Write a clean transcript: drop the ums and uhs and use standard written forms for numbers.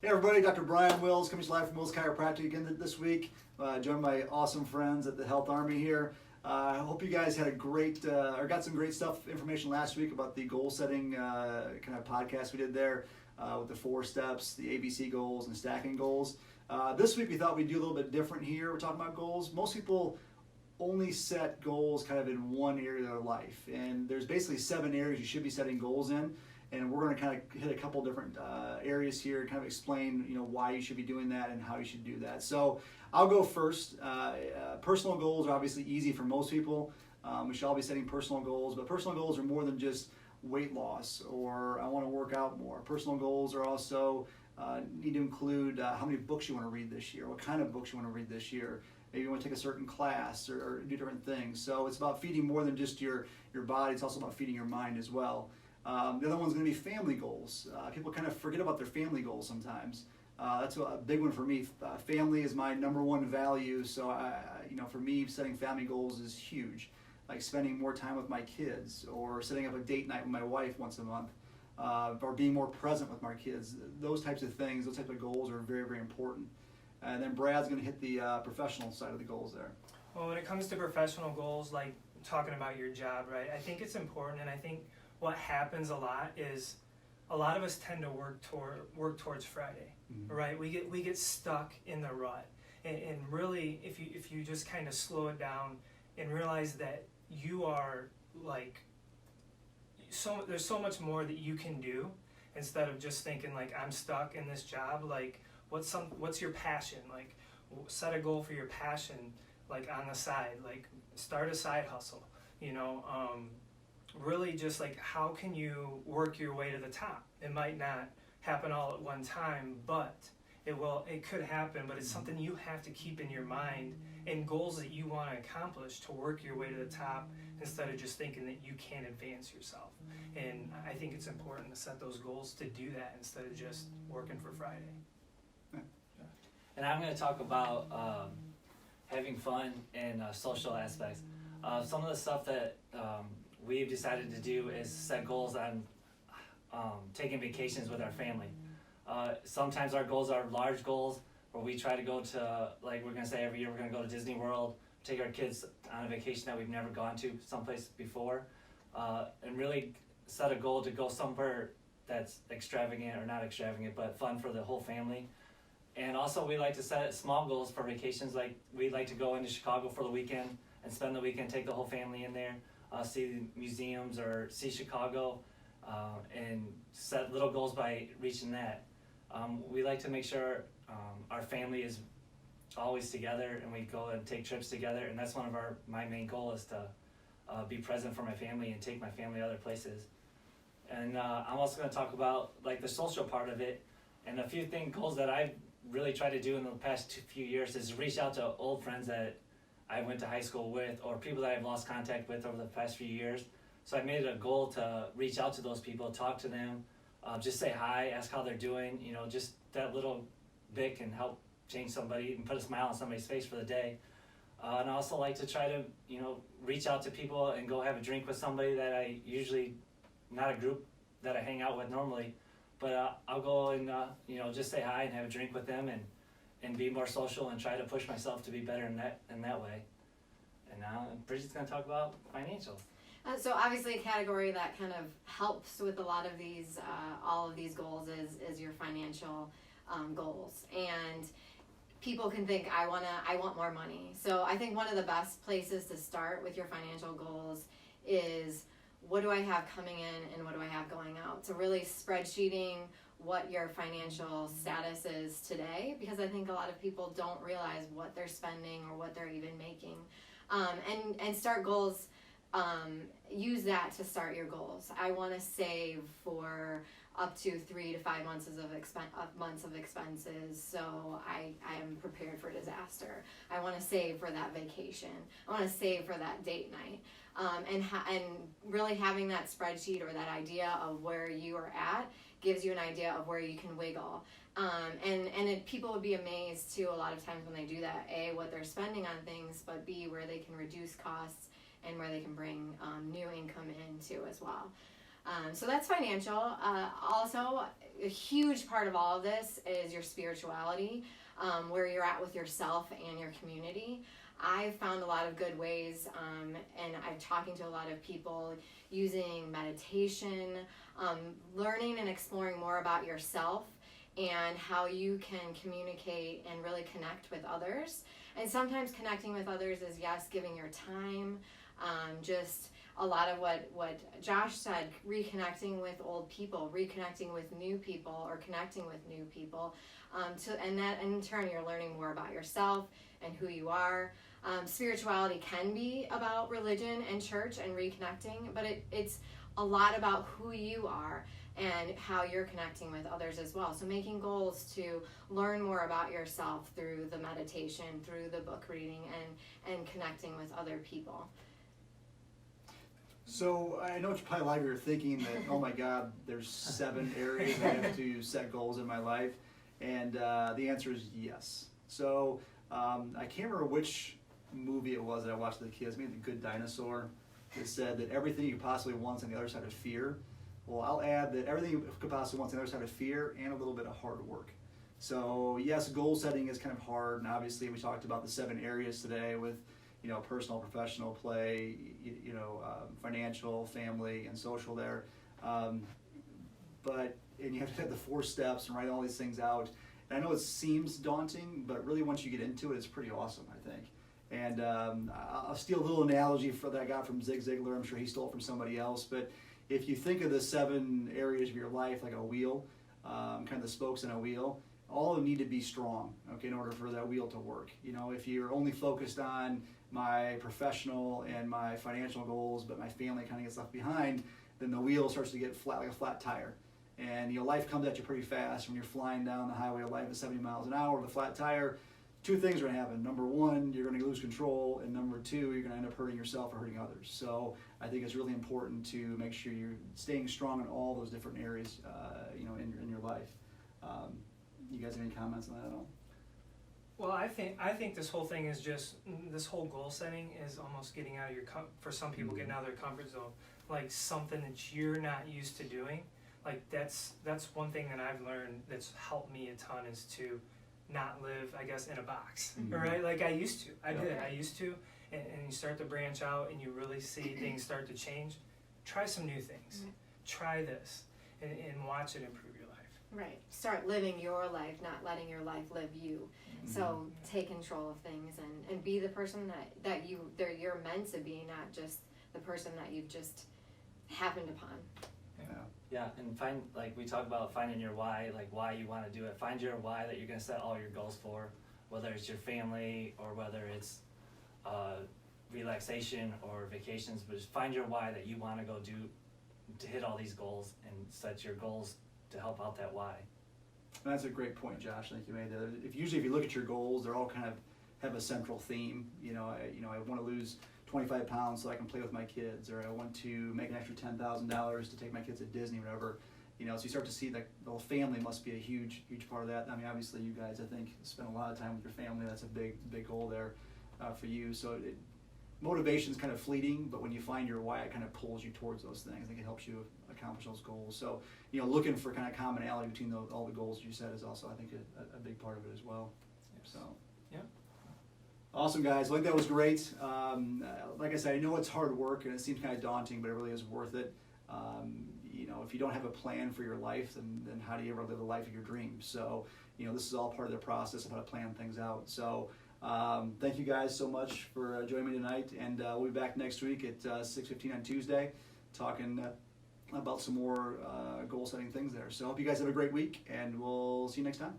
Hey everybody, Dr. Brian Wills coming to you live from Wills Chiropractic again this week. Joined my awesome friends at the Health Army here. I hope you guys had a great, or got some great information last week about the goal setting kind of podcast we did there with the 4 steps, the ABC goals and stacking goals. This week we thought we'd do a little bit different here. We're talking about goals. Most people only set goals kind of in one area of their life, and there's basically 7 areas you should be setting goals in. And we're going to kind of hit a couple different areas here, kind of explain, why you should be doing that and how you should do that. So I'll go first. Personal goals are obviously easy for most people. We should all be setting personal goals, but personal goals are more than just weight loss or I want to work out more. Personal goals are also need to include how many books you want to read this year, what kind of books you want to read this year. Maybe you want to take a certain class or do different things. So it's about feeding more than just your body. It's also about feeding your mind as well. The other one's going to be family goals. People kind of forget about their family goals sometimes. That's a big one for me. Family is my number one value, so for me, setting family goals is huge. Like spending more time with my kids, or setting up a date night with my wife once a month, or being more present with my kids. Those types of things, those types of goals are very, very important. And then Brad's going to hit the professional side of the goals there. Well, when it comes to professional goals, like talking about your job, right? I think it's important, and I think what happens a lot is a lot of us tend to work towards Friday, right? We get stuck in the rut, and really, if you just kind of slow it down and realize that you are like there's so much more that you can do instead of just thinking like I'm stuck in this job. Like what's your passion? Like set a goal for your passion, like on the side, like start a side hustle, really just like how can you work your way to the top. It might not happen all at one time, but it could happen, but it's something you have to keep in your mind and goals that you want to accomplish to work your way to the top instead of just thinking that you can't advance yourself. And I think it's important to set those goals to do that instead of just working for Friday. And I'm going to talk about having fun and social aspects. Some of the stuff that we've decided to do is set goals on taking vacations with our family. Sometimes our goals are large goals where we try to go to, like we're going to say every year we're going to go to Disney World, take our kids on a vacation that we've never gone to someplace before, and really set a goal to go somewhere that's extravagant or not extravagant, but fun for the whole family. And also we like to set small goals for vacations, like we'd like to go into Chicago for the weekend and spend the weekend, take the whole family in there. See museums or see Chicago, and set little goals by reaching that. We like to make sure our family is always together and we go and take trips together, and that's one of my main goal is to be present for my family and take my family other places. And I'm also going to talk about like the social part of it, and a few goals that I've really tried to do in the past few years is reach out to old friends that I went to high school with, or people that I've lost contact with over the past few years. So I made it a goal to reach out to those people, talk to them, just say hi, ask how they're doing. Just that little bit can help change somebody and put a smile on somebody's face for the day. And I also like to try to, reach out to people and go have a drink with somebody that I usually, not a group that I hang out with normally, but I'll go and, just say hi and have a drink with them and be more social and try to push myself to be better in that way. And now Bridget's going to talk about financials. So obviously a category that kind of helps with a lot of these, all of these goals is your financial goals. And people can think, I want more money. So I think one of the best places to start with your financial goals is what do I have coming in and what do I have going out? So really spreadsheeting what your financial status is today, because I think a lot of people don't realize what they're spending or what they're even making. And start goals, use that to start your goals. I want to save for up to 3 to 5 months of expenses, so I am prepared for disaster. I want to save for that vacation. I want to save for that date night. And really having that spreadsheet or that idea of where you are at gives you an idea of where you can wiggle. People would be amazed too a lot of times when they do that, A, what they're spending on things, but B, where they can reduce costs and where they can bring new income in too as well. So that's financial. Also, a huge part of all of this is your spirituality, where you're at with yourself and your community. I've found a lot of good ways, and I'm talking to a lot of people using meditation, learning and exploring more about yourself and how you can communicate and really connect with others. And sometimes connecting with others is, yes, giving your time, just a lot of what Josh said, reconnecting with old people, reconnecting with new people, or connecting with new people. And that in turn, you're learning more about yourself and who you are. Spirituality can be about religion and church and reconnecting, but it's a lot about who you are and how you're connecting with others as well. So making goals to learn more about yourself through the meditation, through the book reading, and connecting with other people. So I know probably a lot of you are thinking that, oh my God, there's 7 areas I have to set goals in my life, and the answer is yes. So I can't remember which movie it was that I watched with the kids, maybe The Good Dinosaur. It said that everything you could possibly want on the other side of fear. Well, I'll add that everything you could possibly want on the other side of fear and a little bit of hard work. So yes, goal setting is kind of hard, and obviously we talked about the 7 areas today with, you know, personal, professional, play, financial, family, and social there. And you have to have the 4 steps and write all these things out. And I know it seems daunting, but really once you get into it, it's pretty awesome, I think. And I'll steal a little analogy that I got from Zig Ziglar. I'm sure he stole it from somebody else. But if you think of the 7 areas of your life like a wheel, kind of the spokes in a wheel, all of them need to be strong, okay, in order for that wheel to work. You know, if you're only focused on my professional and my financial goals, but my family kind of gets left behind, then the wheel starts to get flat, like a flat tire. And life comes at you pretty fast when you're flying down the highway of life at 70 miles an hour with a flat tire. 2 things are going to happen. Number 1, you're going to lose control, and number 2, you're going to end up hurting yourself or hurting others. So I think it's really important to make sure you're staying strong in all those different areas, in your life. You guys have any comments on that at all? Well, I think this whole thing is just, this whole goal setting is almost getting out of your for some people getting out of their comfort zone, like something that you're not used to doing. Like that's one thing that I've learned that's helped me a ton, is to not live, I guess, in a box, right? Like I used to, I used to, and you start to branch out and you really see things start to change. Try some new things. Try this and watch it improve your life. Right. Start living your life, not letting your life live you. So take control of things and be the person that you're meant to be, not just the person that you've just happened upon. Yeah, and find, like we talk about finding your why, like why you want to do it. Find your why that you're going to set all your goals for, whether it's your family or whether it's relaxation or vacations, but just find your why that you want to go do to hit all these goals, and set your goals to help out that why. That's a great point, Josh. I think you made that. If you look at your goals, they're all kind of have a central theme. I want to lose 25 pounds so I can play with my kids, or I want to make an extra $10,000 to take my kids to Disney, whatever. So you start to see that the whole family must be a huge part of that. I mean, obviously you guys, I think, spend a lot of time with your family. That's a big goal there for you. So motivation is kind of fleeting, but when you find your why, it kind of pulls you towards those things. I think it helps you accomplish those goals. So, looking for kind of commonality between all the goals you set is also, I think, a big part of it as well. Yes. So, yeah. Awesome, guys. I think that was great. Like I said, I know it's hard work and it seems kind of daunting, but it really is worth it. If you don't have a plan for your life, then how do you ever live the life of your dreams? So, this is all part of the process of how to plan things out. So, thank you guys so much for joining me tonight, and we'll be back next week at 6:15 on Tuesday, talking about some more goal-setting things there. So, I hope you guys have a great week, and we'll see you next time.